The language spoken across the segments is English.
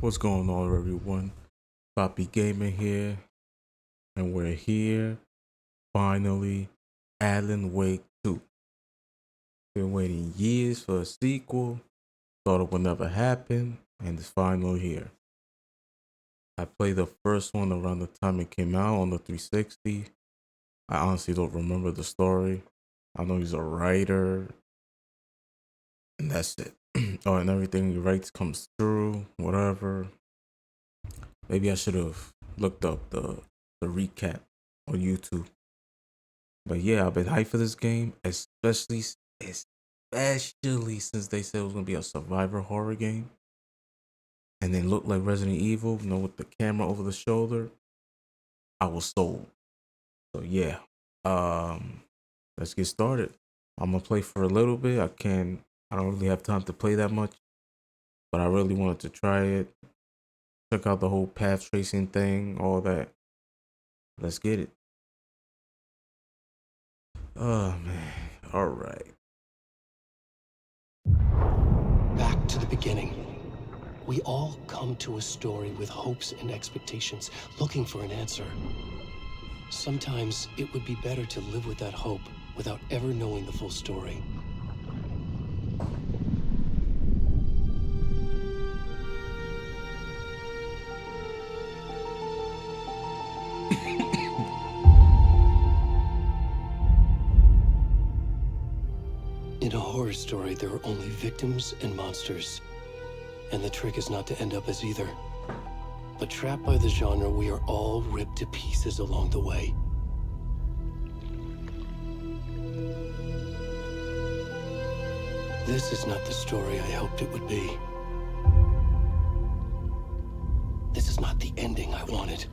What's going on, everyone? Poppy Gamer here, and we're here finally. Alan Wake 2. Been waiting years for a sequel, thought it would never happen, and it's finally here. I played the first one around the time it came out on the 360. I honestly don't remember the story. I know he's a writer, and that's it. Oh, and everything he writes comes through, whatever. Maybe I should have looked up the recap on YouTube. But yeah, I've been hyped for this game, especially since they said it was gonna be a survivor horror game, and then looked like Resident Evil, with the camera over the shoulder. I was sold. So yeah, um, let's get started. I'm gonna play for a little bit. I don't really have time to play that much, but I really wanted to try it. Check out the whole path tracing thing, all that. Let's get it. Oh man. All right. Back to the beginning. We all come to a story with hopes and expectations, looking for an answer. Sometimes it would be better to live with that hope without ever knowing the full story. In a horror story, there are only victims and monsters. And the trick is not to end up as either. But trapped by the genre, we are all ripped to pieces along the way. This is not the story I hoped it would be. This is not the ending I wanted.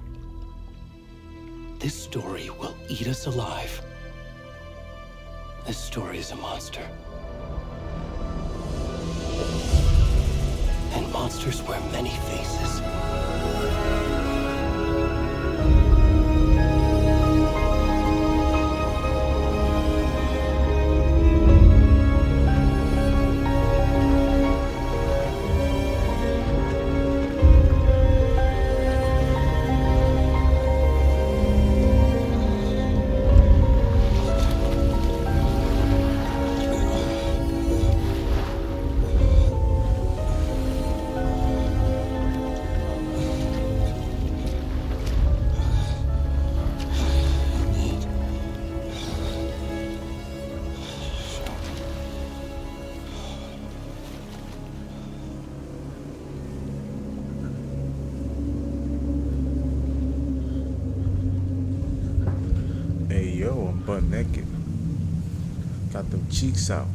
This story will eat us alive. This story is a monster. And monsters wear many faces. Hey yo, I'm butt naked. Got them cheeks out.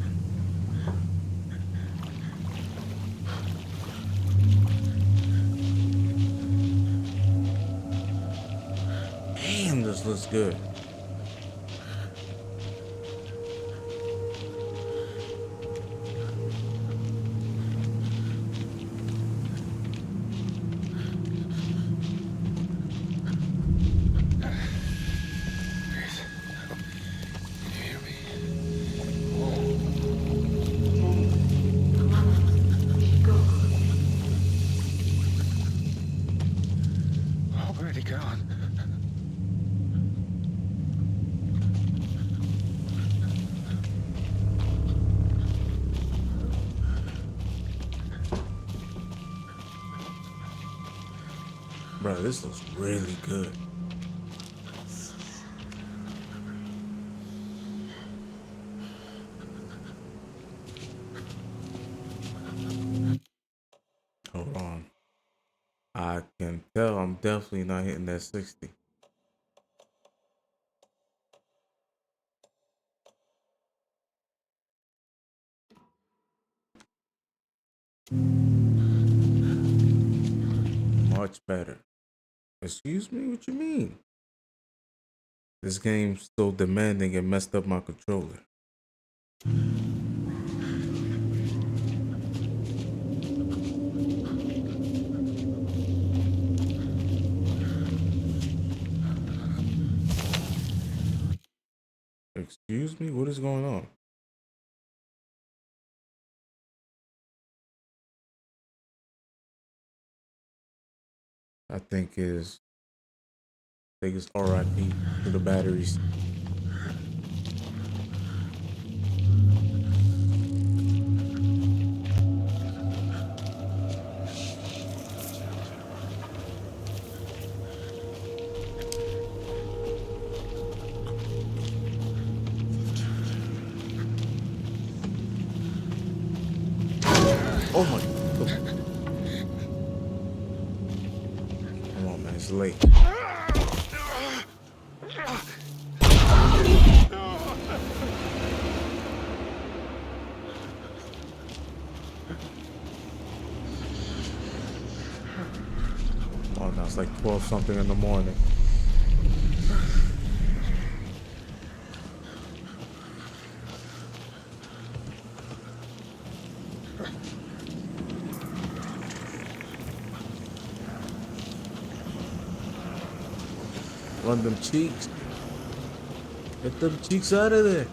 Damn, this looks good. Already gone. Bro, this looks really good. Hold on. I can tell I'm definitely not hitting that 60. Much better. Excuse me? What you mean? This game's still demanding and messed up my controller. Excuse me? What is going on? I think it's RIP to the batteries. Oh my! Come on, man, it's late. Oh, now it's like 12 something in the morning. Run them cheeks. Get them cheeks out of there.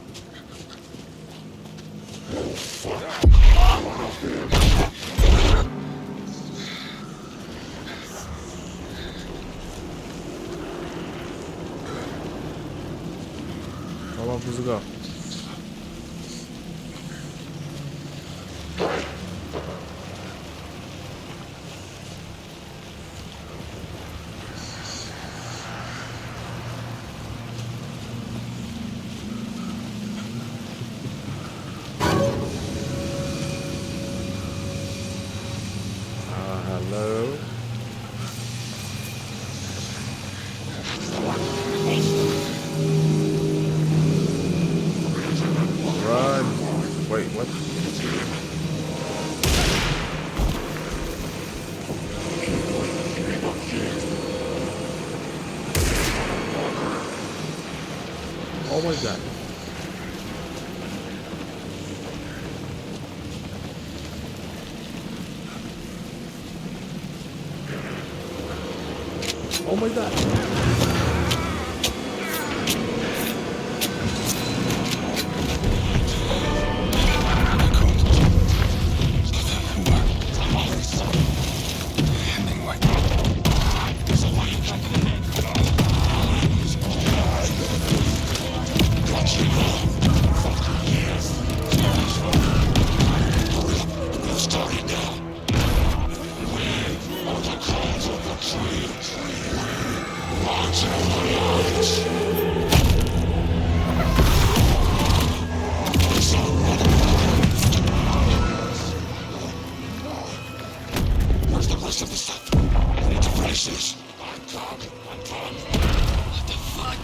How long does it go? Hello? Run! Wait, what? Oh my god. Oh my god. Where's the rest of the stuff? I need to finish this. I'm done. What the fuck?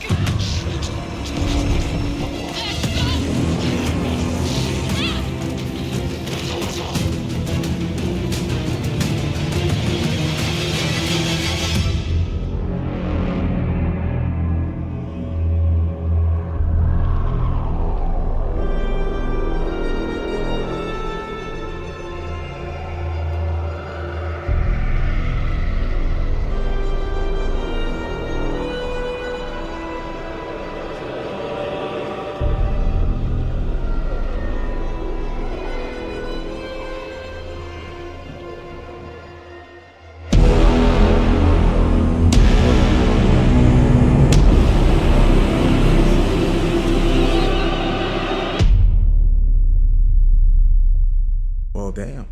Well, damn.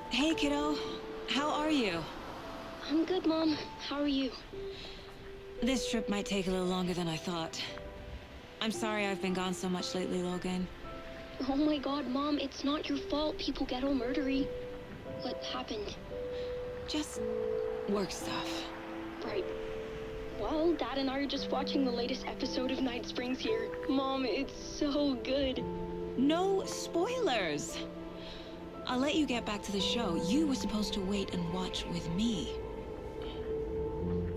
Hey, kiddo. How are you? I'm good, Mom. How are you? This trip might take a little longer than I thought. I'm sorry I've been gone so much lately, Logan. Oh my god, Mom, it's not your fault people get all murdery. What happened? Just work stuff. Right. Well, Dad and I are just watching the latest episode of Night Springs here. Mom, it's so good. No spoilers! I'll let you get back to the show. You were supposed to wait and watch with me.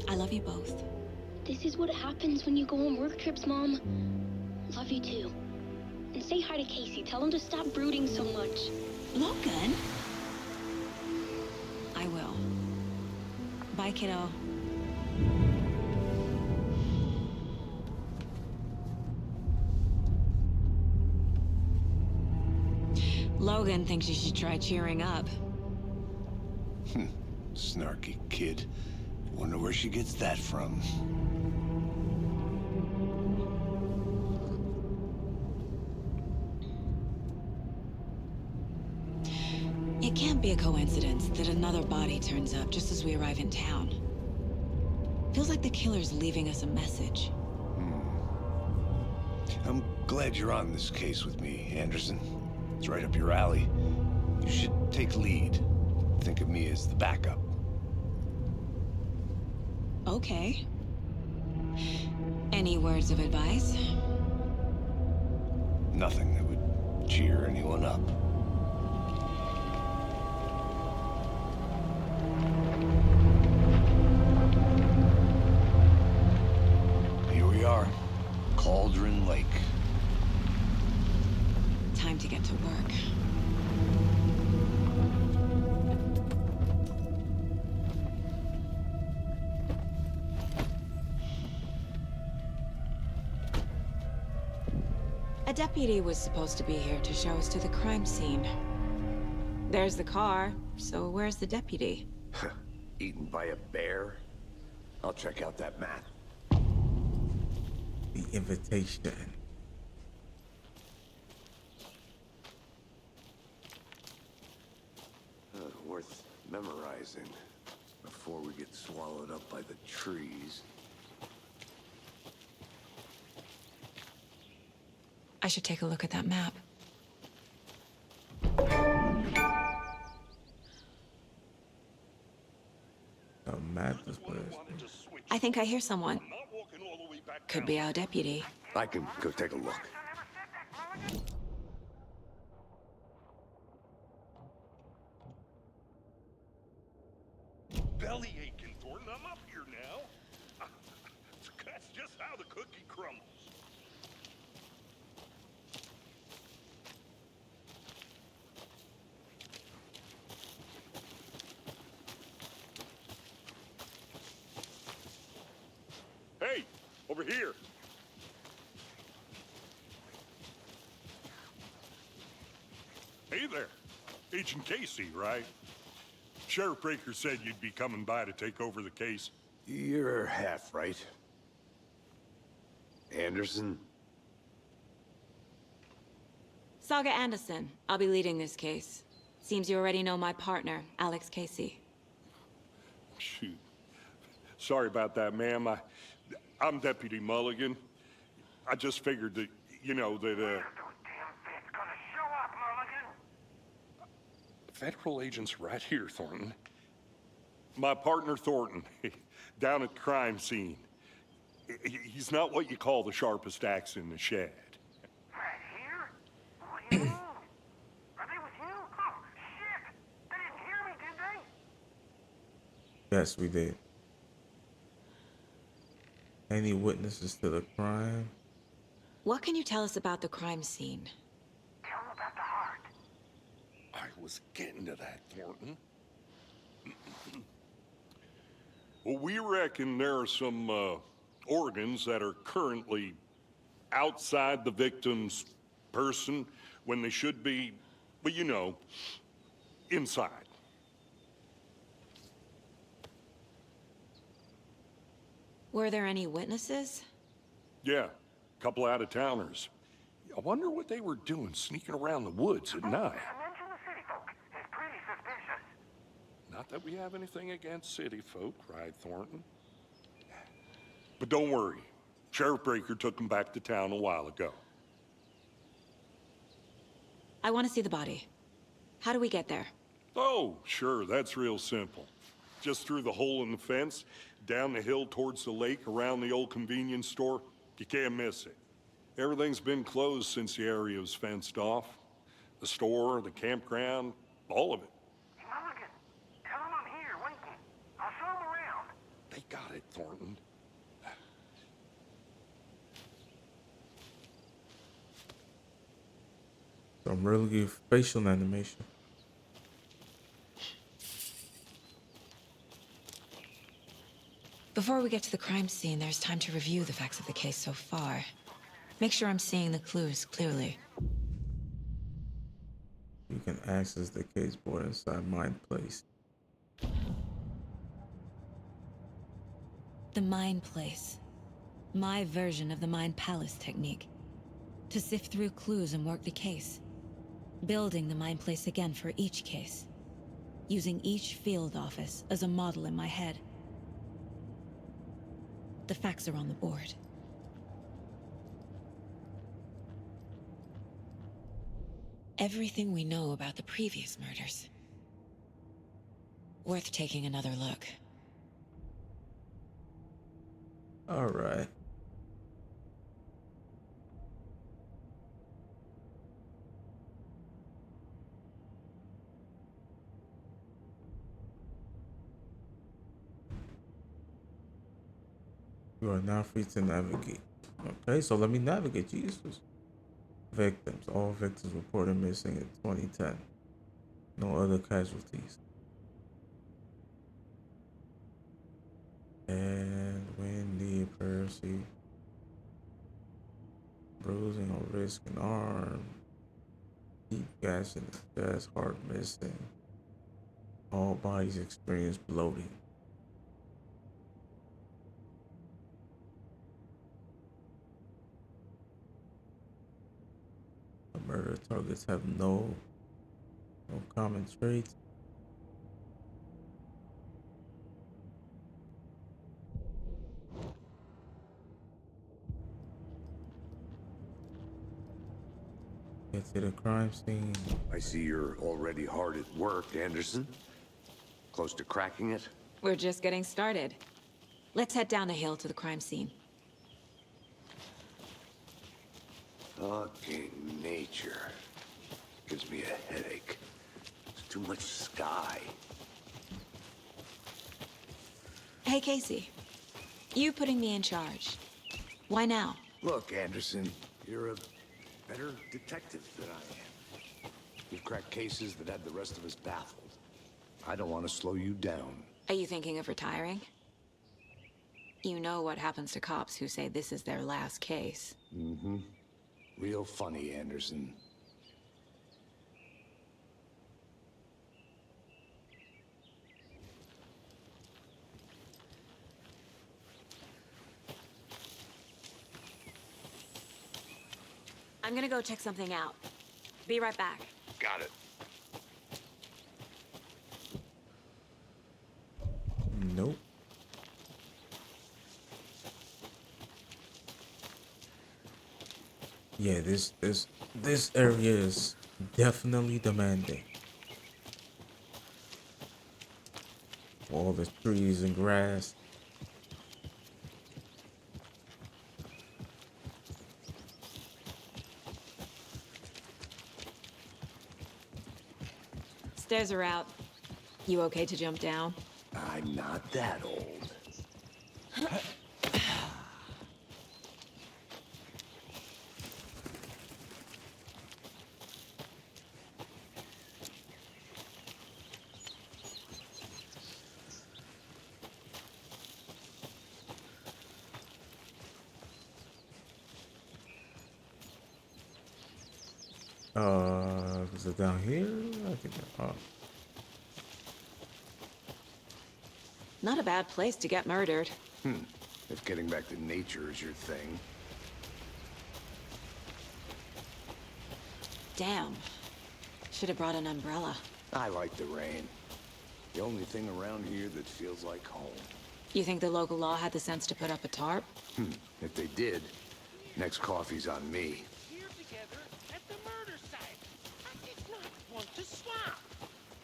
I love you both. This is what happens when you go on work trips, Mom. Love you too. And say hi to Casey. Tell him to stop brooding so much. Logan? I will. Bye, kiddo. Logan thinks you should try cheering up. Snarky kid. Wonder where she gets that from. It can't be a coincidence that another body turns up just as we arrive in town. Feels like the killer's leaving us a message. I'm glad you're on this case with me, Anderson. It's right up your alley. You should take lead. Think of me as the backup. Okay. Any words of advice? Nothing that would cheer anyone up. Here we are. Cauldron Lake. Time to get to work. A deputy was supposed to be here to show us to the crime scene. There's the car, so where's the deputy? Eaten by a bear? I'll check out that map. The invitation. Worth memorizing before we get swallowed up by the trees. I should take a look at that map. The map is where it's... I think I hear someone. Could be our deputy. I can go take a look. Belly aching, Thornton. I'm up here now. That's just how the cookie crumbles. Hey, over here. Hey there. Agent Casey, right? Sheriff Breaker said you'd be coming by to take over the case. You're half right. Anderson? Saga Anderson. I'll be leading this case. Seems you already know my partner, Alex Casey. Shoot. Sorry about that, ma'am. I'm Deputy Mulligan. I just figured that, you know, that, Federal agents right here, Thornton. My partner, Thornton, down at the crime scene. He's not what you call the sharpest axe in the shed. Right here? What do you mean? Are they with you? Oh, shit! They didn't hear me, did they? Yes, we did. Any witnesses to the crime? What can you tell us about the crime scene? Tell them about the heart. I was getting to that, Thornton. Well, we reckon there are some organs that are currently outside the victim's person when they should be, well, you know, inside. Were there any witnesses? Yeah, a couple out-of-towners. I wonder what they were doing sneaking around the woods at night. Mention the city folk. It's pretty suspicious. Not that we have anything against city folk, cried Thornton. But don't worry. Sheriff Breaker took them back to town a while ago. I want to see the body. How do we get there? Oh, sure, that's real simple. Just through the hole in the fence, down the hill towards the lake, around the old convenience store. You can't miss it. Everything's been closed since the area was fenced off. The store, the campground, all of it. Mulligan, tell them I'm here waiting. I'll show them around. They got it, Thornton. Some really good facial animation. Before we get to the crime scene, there's time to review the facts of the case so far. Make sure I'm seeing the clues clearly. You can access the case board inside Mind Place. The Mind Place. My version of the Mind Palace technique. To sift through clues and work the case. Building the Mind Place again for each case. Using each field office as a model in my head. The facts are on the board. Everything we know about the previous murders. Worth taking another look. All right. You are now free to navigate. Okay, so let me navigate. Jesus. Victims. All victims reported missing in 2010. No other casualties. And Wendy Percy. Bruising on wrist and arm. Deep gash in the chest, heart missing. All bodies experience bloating. The murder targets have no common traits. Get to the crime scene. I see you're already hard at work, Anderson. Close to cracking it? We're just getting started. Let's head down a hill to the crime scene. Fucking nature. Gives me a headache. It's too much sky. Hey, Casey. You putting me in charge. Why now? Look, Anderson, you're a better detective than I am. You've cracked cases that had the rest of us baffled. I don't want to slow you down. Are you thinking of retiring? You know what happens to cops who say this is their last case. Mm-hmm. Real funny, Anderson. I'm gonna go check something out. Be right back. Got it. Nope. Yeah, this area is definitely demanding. All the trees and grass. Stairs are out. You okay to jump down? I'm not that old. Is it down here? I think. Not a bad place to get murdered. If getting back to nature is your thing. Damn. Should have brought an umbrella. I like the rain. The only thing around here that feels like home. You think the local law had the sense to put up a tarp? If they did, next coffee's on me. Here together at the murder site. I did not want to swap.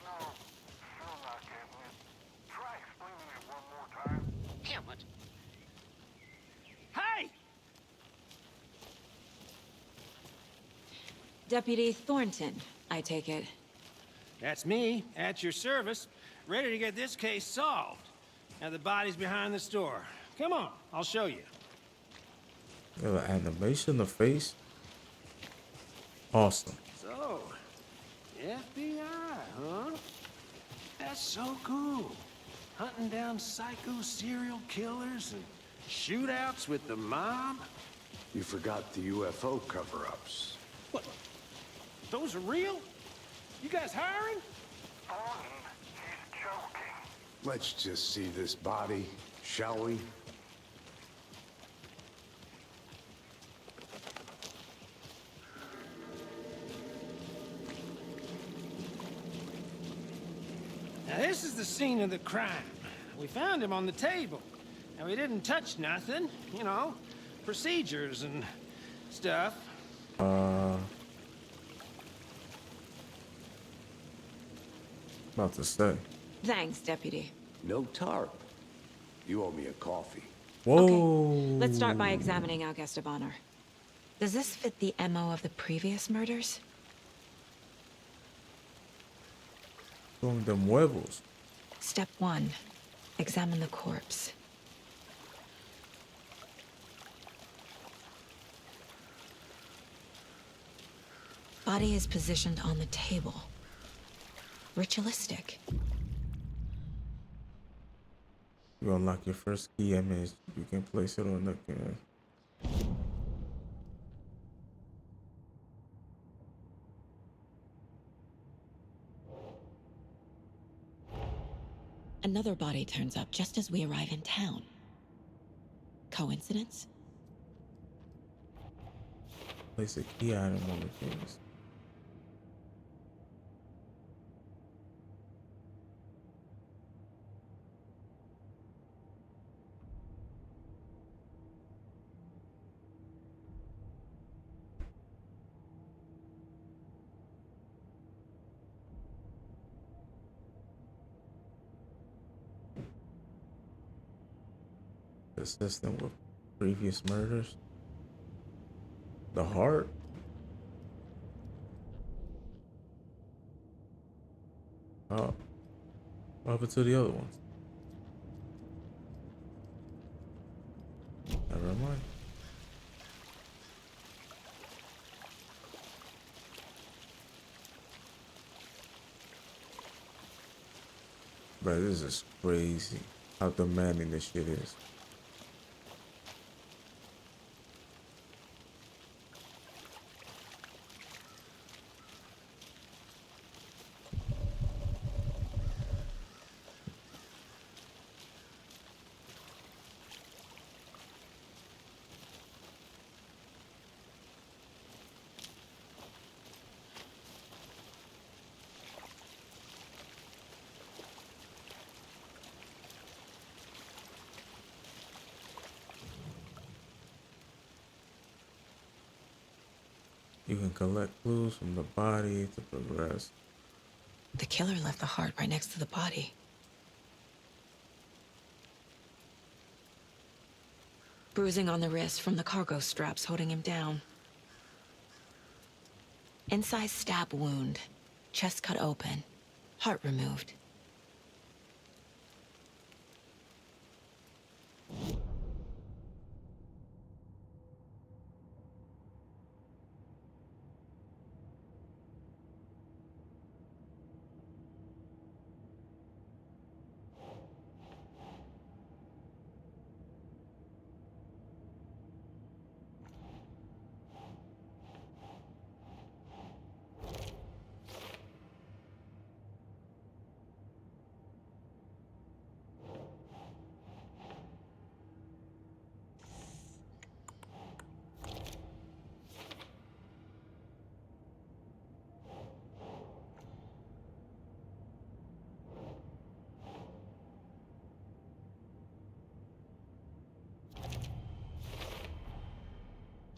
No, sure not, Caitlin. Try explaining it one more time. Damn it. Hey! Deputy Thornton, I take it. That's me, at your service, ready to get this case solved. Now the body's behind the store. Come on, I'll show you. You have an animation of face. Awesome. So, FBI, huh? That's so cool. Hunting down psycho serial killers and shootouts with the mob. You forgot the UFO cover-ups. What? Those are real? You guys hiring? Thornton, he's joking. Let's just see this body, shall we? Now, this is the scene of the crime. We found him on the table. And we didn't touch nothing, you know, procedures and stuff. About to say. Thanks, Deputy. No tarp. You owe me a coffee. Whoa. Okay, let's start by examining our guest of honor. Does this fit the MO of the previous murders? From them huevos. Step 1. Examine the corpse. Body is positioned on the table. Ritualistic. You unlock your first key image. You can place it on the Another body turns up just as we arrive in town. Coincidence? place a key item on the canvas. Consistent with previous murders. The heart. Oh, what happened to the other ones? Never mind. But this is crazy how demanding this shit is. You can collect clues from the body to progress. The killer left the heart right next to the body. Bruising on the wrist from the cargo straps holding him down. Incised stab wound. Chest cut open. Heart removed.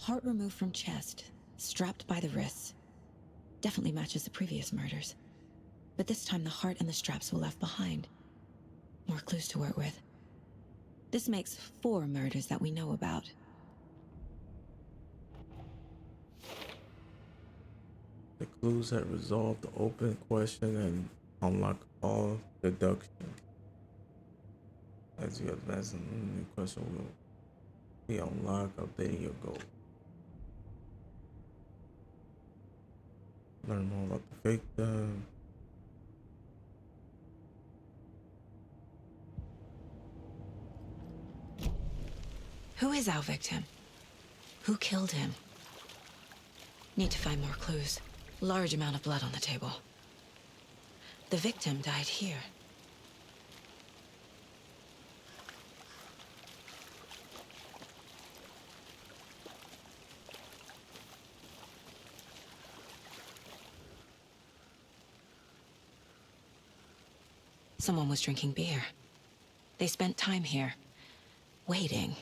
Heart removed from chest, strapped by the wrists. Definitely matches the previous murders. But this time the heart and the straps were left behind. More clues to work with. This makes 4 murders that we know about. The clues that resolve the open question and unlock all deduction. As you advance in the question will be unlocked, updating your goal. Learn more about the victim. Who is our victim? Who killed him? Need to find more clues. Large amount of blood on the table. The victim died here. Someone was drinking beer. They spent time here, waiting.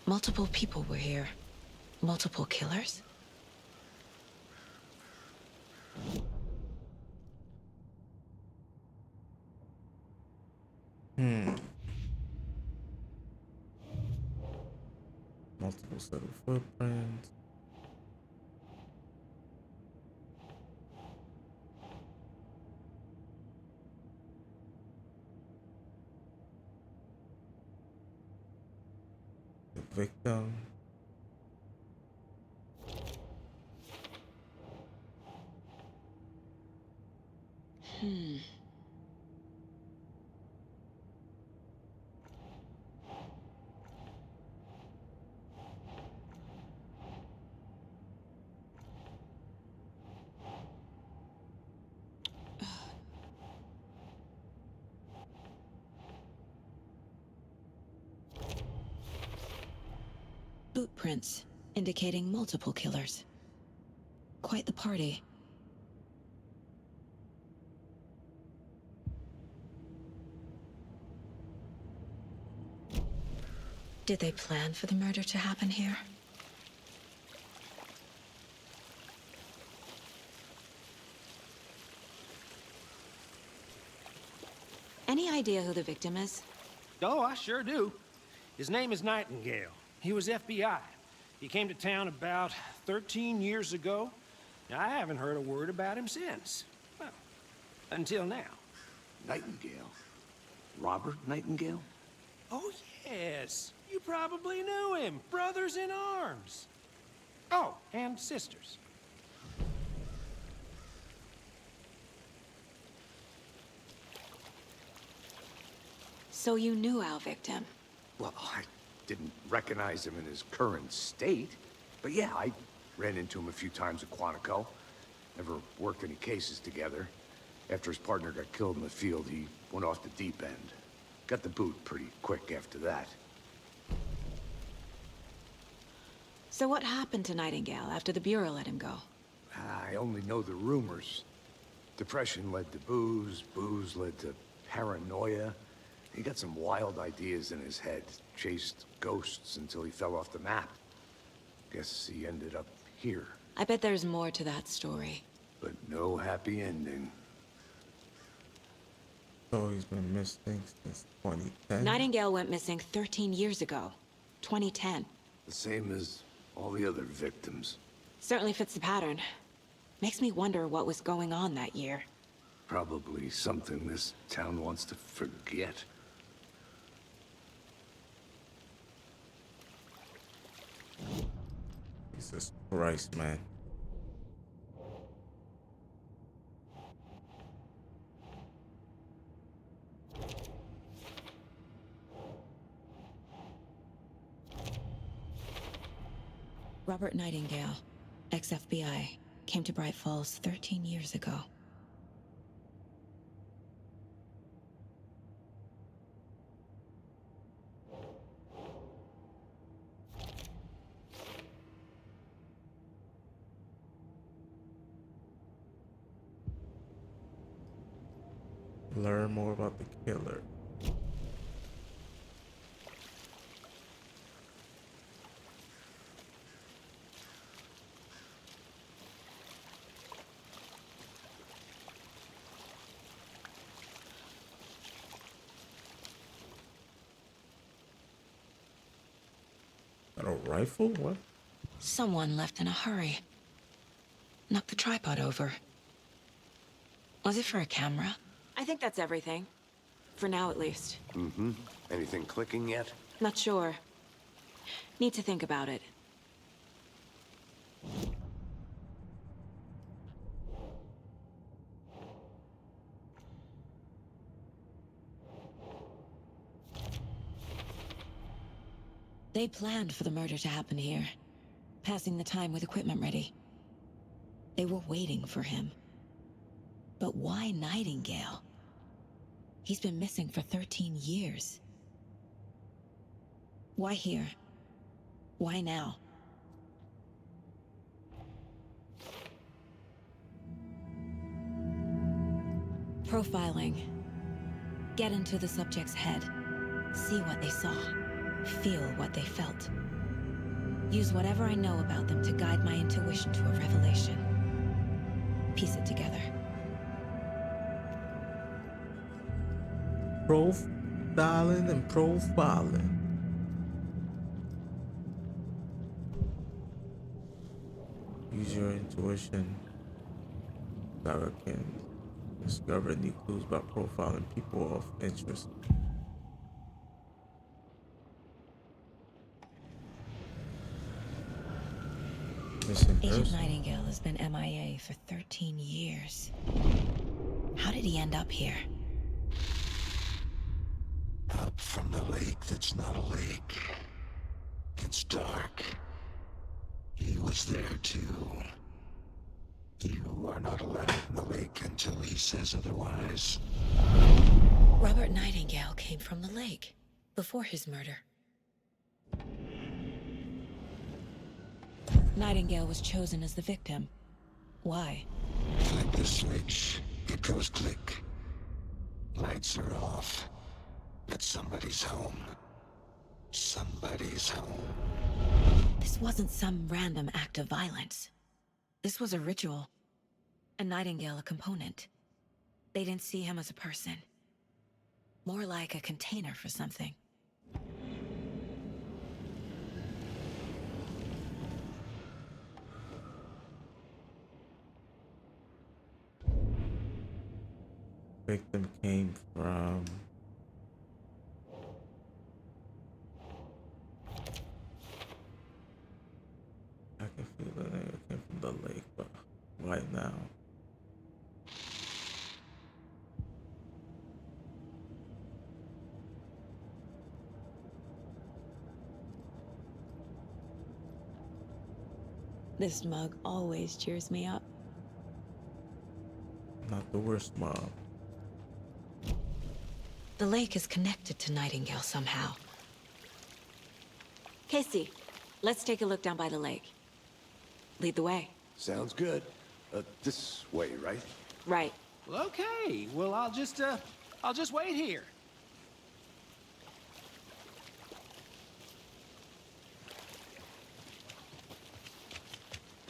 Multiple people were here. Multiple killers? Multiple set of footprints. The victim. Boot prints, indicating multiple killers. Quite the party. Did they plan for the murder to happen here? Any idea who the victim is? Oh, I sure do. His name is Nightingale. He was FBI. He came to town about 13 years ago. Now, I haven't heard a word about him since. Well, until now. Nightingale? Robert Nightingale? Oh, yes. You probably knew him. Brothers in arms. Oh, and sisters. So you knew our victim? Well, I didn't recognize him in his current state. But yeah, I ran into him a few times at Quantico. Never worked any cases together. After his partner got killed in the field, he went off the deep end. Got the boot pretty quick after that. So what happened to Nightingale after the Bureau let him go? I only know the rumors. Depression led to booze, booze led to paranoia. He got some wild ideas in his head, chased ghosts until he fell off the map. Guess he ended up here, I bet there's more to that story. but no happy ending. So he's been missing since 2010. Nightingale went missing 13 years ago. 2010. The same as all the other victims. Certainly fits the pattern. Makes me wonder what was going on that year. Probably something this town wants to forget. Jesus Christ, man. Robert Nightingale, ex-FBI, came to Bright Falls 13 years ago. Learn more about the killer. Got a rifle? What? Someone left in a hurry. Knocked the tripod over. Was it for a camera? I think that's everything. For now, at least. Mm-hmm. Anything clicking yet? Not sure. Need to think about it. They planned for the murder to happen here, passing the time with equipment ready. They were waiting for him. But why Nightingale? He's been missing for 13 years. Why here? Why now? Profiling. Get into the subject's head. See what they saw. Feel what they felt. Use whatever I know about them to guide my intuition to a revelation. Piece it together. Profiling and profiling. Use your intuition. Saga can discover new clues by profiling people of interest. Missing Agent person. Nightingale has been MIA for 13 years. How did he end up here? Up from the lake that's not a lake. It's dark. He was there too. You are not allowed in the lake until he says otherwise. Robert Nightingale came from the lake before his murder. Nightingale was chosen as the victim. Why? Flip the switch. It goes click. Lights are off. But somebody's home. Somebody's home. This wasn't some random act of violence. This was a ritual. And Nightingale a component. They didn't see him as a person. More like a container for something. Victim came from I can feel that it came from the lake, but why now? This mug always cheers me up. Not the worst mob. The lake is connected to Nightingale somehow. Casey, let's take a look down by the lake. Lead the way. Sounds good. This way, right? Right. Well, okay. Well, I'll just wait here.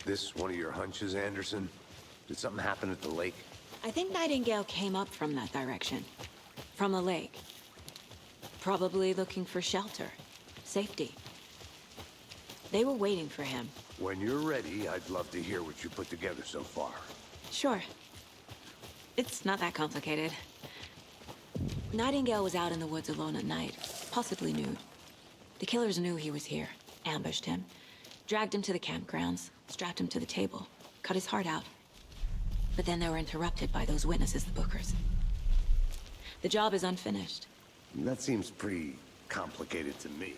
This one of your hunches, Anderson? Did something happen at the lake? I think Nightingale came up from that direction. From the lake. Probably looking for shelter. Safety. They were waiting for him. When you're ready, I'd love to hear what you put together so far. Sure. It's not that complicated. Nightingale was out in the woods alone at night, possibly nude. The killers knew he was here, ambushed him, dragged him to the campgrounds, strapped him to the table, cut his heart out. But then they were interrupted by those witnesses, the Bookers. The job is unfinished. That seems pretty complicated to me.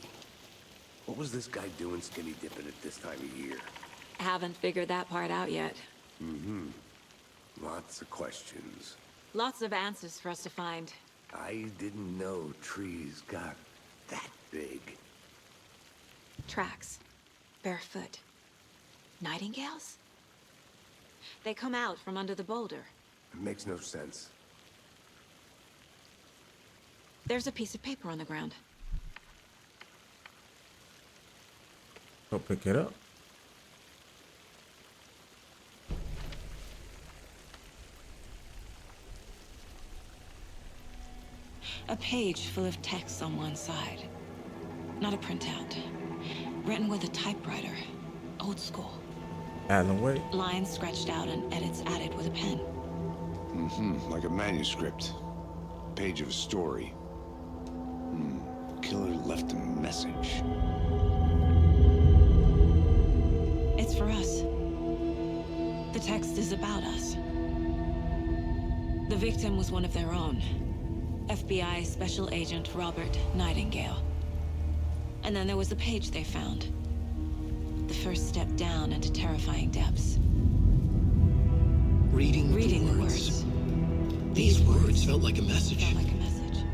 What was this guy doing skinny dipping at this time of year? Haven't figured that part out yet. Lots of questions. Lots of answers for us to find. I didn't know trees got that big. Tracks. Barefoot. Nightingales? They come out from under the boulder. It makes no sense. There's a piece of paper on the ground. Go pick it up. A page full of text on one side. Not a printout. Written with a typewriter. Old school. Alan Wake. Lines scratched out and edits added with a pen. Like a manuscript. Page of a story. Killer left a message. It's for us. The text is about us. The victim was one of their own. FBI Special Agent Robert Nightingale. And then there was the page they found. The first step down into terrifying depths. Reading the words. These words felt like a message. Felt like a message.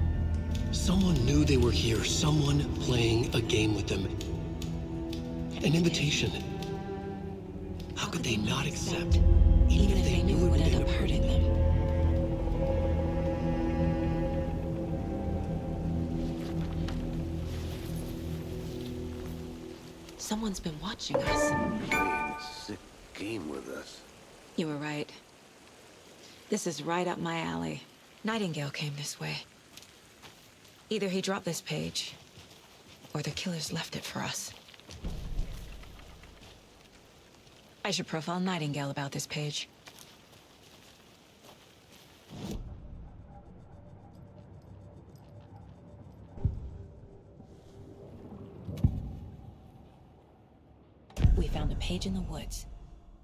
Someone knew they were here. Someone playing a game with them. An invitation. How could they not accept, even if they knew it would end up hurting them? Someone's been watching us. Playing a sick game with us. You were right. This is right up my alley. Nightingale came this way. Either he dropped this page, or the killers left it for us. I should profile Nightingale about this page. We found a page in the woods.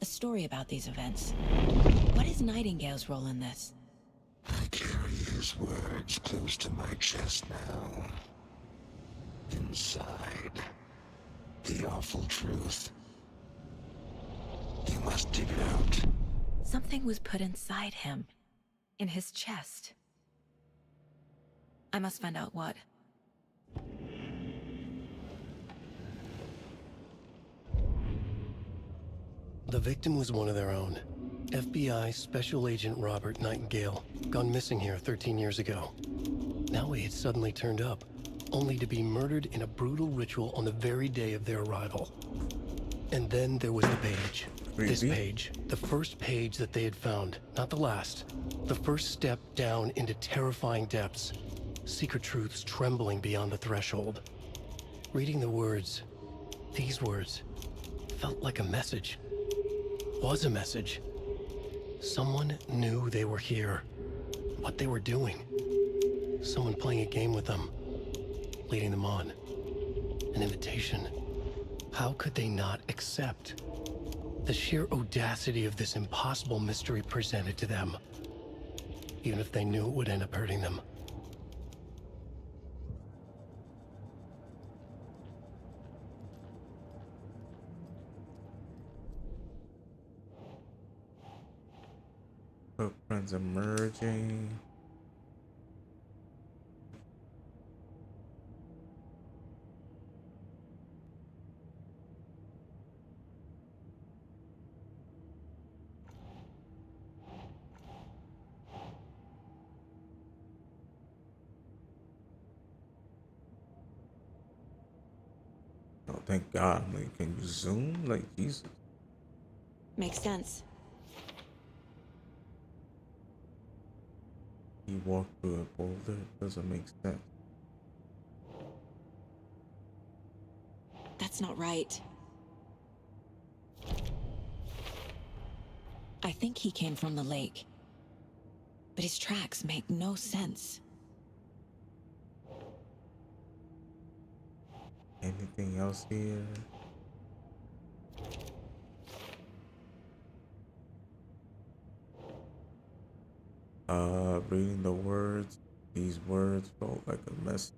A story about these events. What is Nightingale's role in this? I carry his words close to my chest now. Inside, the awful truth. You must dig it out. Something was put inside him. In his chest. I must find out what. The victim was one of their own. FBI Special Agent Robert Nightingale, gone missing here 13 years ago. Now he had suddenly turned up, only to be murdered in a brutal ritual on the very day of their arrival. And then there was the page. This page, the first page that they had found, not the last. The first step down into terrifying depths. Secret truths trembling beyond the threshold. Reading the words, these words, felt like a message. Was a message. Someone knew they were here. What they were doing. Someone playing a game with them. Leading them on. An invitation. How could they not accept? The sheer audacity of this impossible mystery presented to them. Even if they knew it would end up hurting them. Footprints emerging. Oh, thank God. Like, can you zoom? Like, Jesus. Makes sense. He walked through a boulder. Doesn't make sense. That's not right. I think he came from the lake. But his tracks make no sense. Anything else here? Reading the words. These words felt like a message.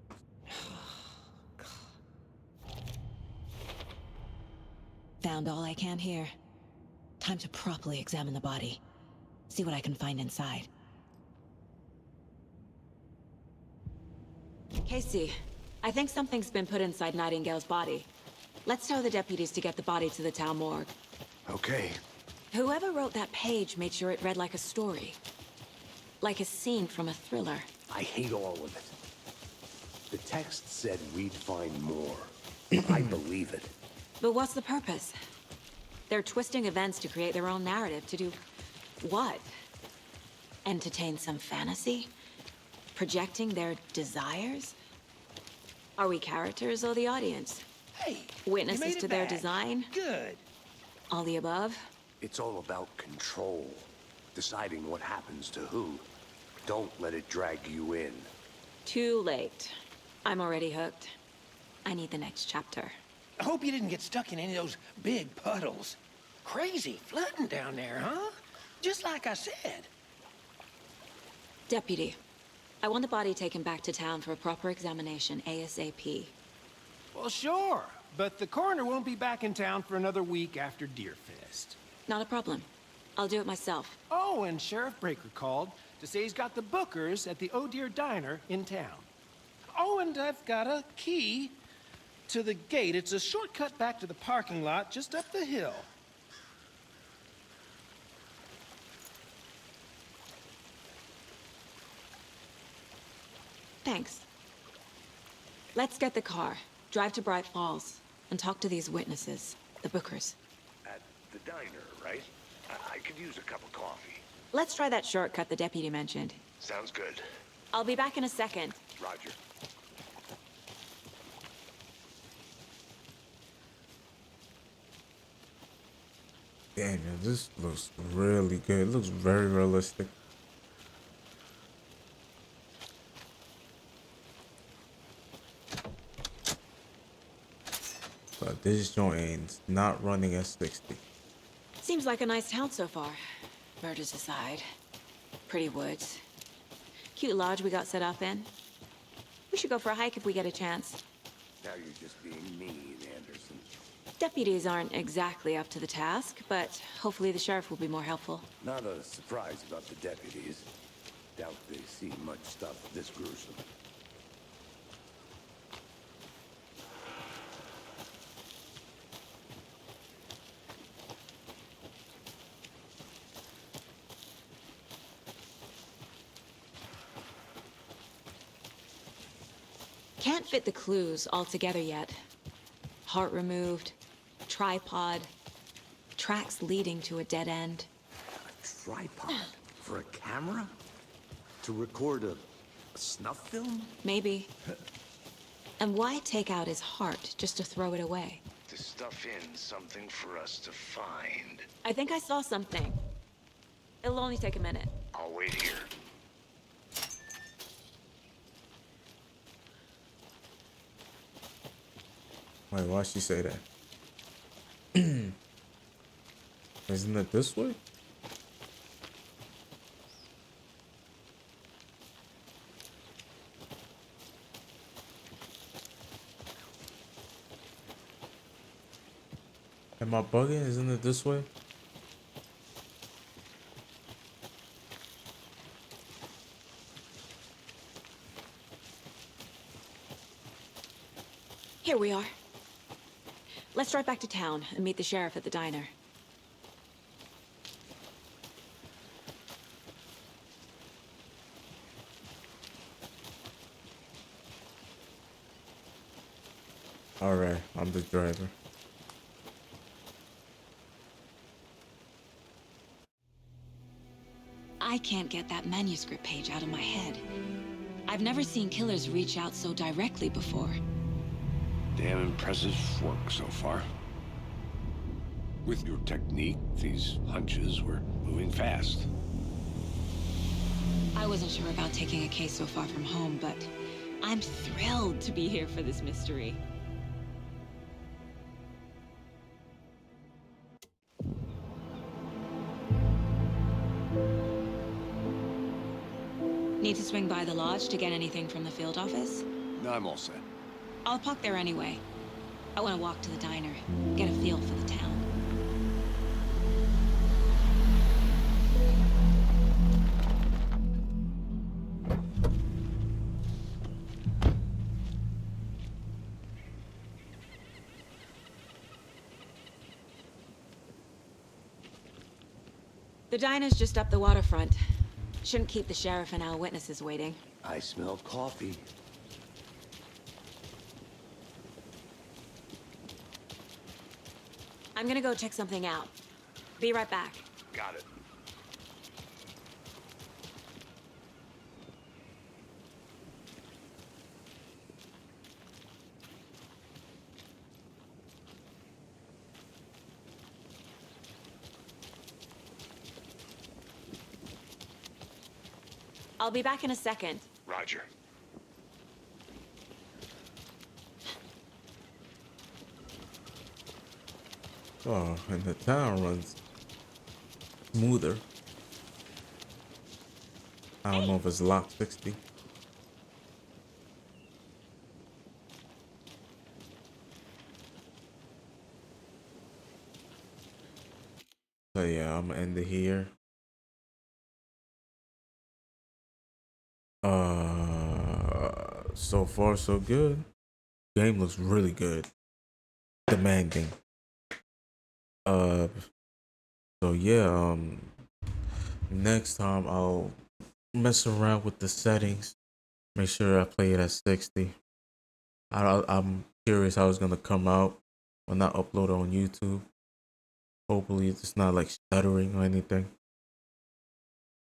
Found all I can here. Time to properly examine the body. See what I can find inside. Casey, I think something's been put inside Nightingale's body. Let's tell the deputies to get the body to the town morgue. Okay. Whoever wrote that page made sure it read like a story. Like a scene from a thriller. I hate all of it. The text said we'd find more. I believe it. But what's the purpose? They're twisting events to create their own narrative. To do what? Entertain some fantasy? Projecting their desires? Are we characters or the audience? Hey, Witnesses you made it to their back. design? Good. All the above? It's all about control. Deciding what happens to who. Don't let it drag you in. Too late. I'm already hooked. I need the next chapter. I hope you didn't get stuck in any of those big puddles. Crazy flooding down there, huh? Just like I said. Deputy, I want the body taken back to town for a proper examination ASAP. Well, sure, but the coroner won't be back in town for another week after Deerfest. Not a problem. I'll do it myself. Oh, and Sheriff Breaker called to say he's got the bookers at the Oh Dear Diner in town. Oh, and I've got a key to the gate. It's a shortcut back to the parking lot just up the hill. Thanks. Let's get the car, drive to Bright Falls, and talk to these witnesses, the bookers. At the diner, right? I could use a cup of coffee. Let's try that shortcut the deputy mentioned. Sounds good. I'll be back in a second. Roger. Damn, man, this looks really good. It looks very realistic. But this joint ain't not running at 60. Seems like a nice town so far. Murders aside. Pretty woods. Cute lodge we got set up in. We should go for a hike if we get a chance. Now you're just being mean, Anderson. Deputies aren't exactly up to the task, but hopefully the sheriff will be more helpful. Not a surprise about the deputies. Doubt they've seen much stuff this gruesome. Can't fit the clues all together yet. Heart removed, tripod, tracks leading to a dead end. A tripod? For a camera? To record a snuff film? Maybe. And why take out his heart just to throw it away? To stuff in something for us to find. I think I saw something. It'll only take a minute. I'll wait here. Wait, why'd she say that? Isn't it this way? Am I bugging? Isn't it this way? Here we are. Let's drive back to town and meet the sheriff at the diner. Alright, I'm the driver. I can't get that manuscript page out of my head. I've never seen killers reach out so directly before. Damn impressive work so far. With your technique, these hunches were moving fast. I wasn't sure about taking a case so far from home, but I'm thrilled to be here for this mystery. Need to swing by the lodge to get anything from the field office? No, I'm all set. I'll park there anyway. I want to walk to the diner, get a feel for the town. The diner's just up the waterfront. Shouldn't keep the sheriff and our witnesses waiting. I smell coffee. I'm gonna go check something out. Be right back. Got it. I'll be back in a second. Roger. Oh, and the town runs smoother. I don't know if it's locked 60. So yeah, I'm gonna end it here. So far so good. Game looks really good. Demanding. Uh, so yeah. Next time I'll mess around with the settings. Make sure I play it at 60. I'm curious how it's gonna come out when I upload it on YouTube. Hopefully it's not like stuttering or anything.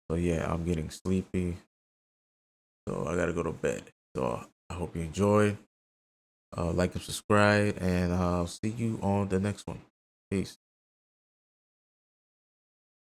So yeah, I'm getting sleepy. So I gotta go to bed. So I hope you enjoyed. Like and subscribe, and I'll see you on the next one. Peace.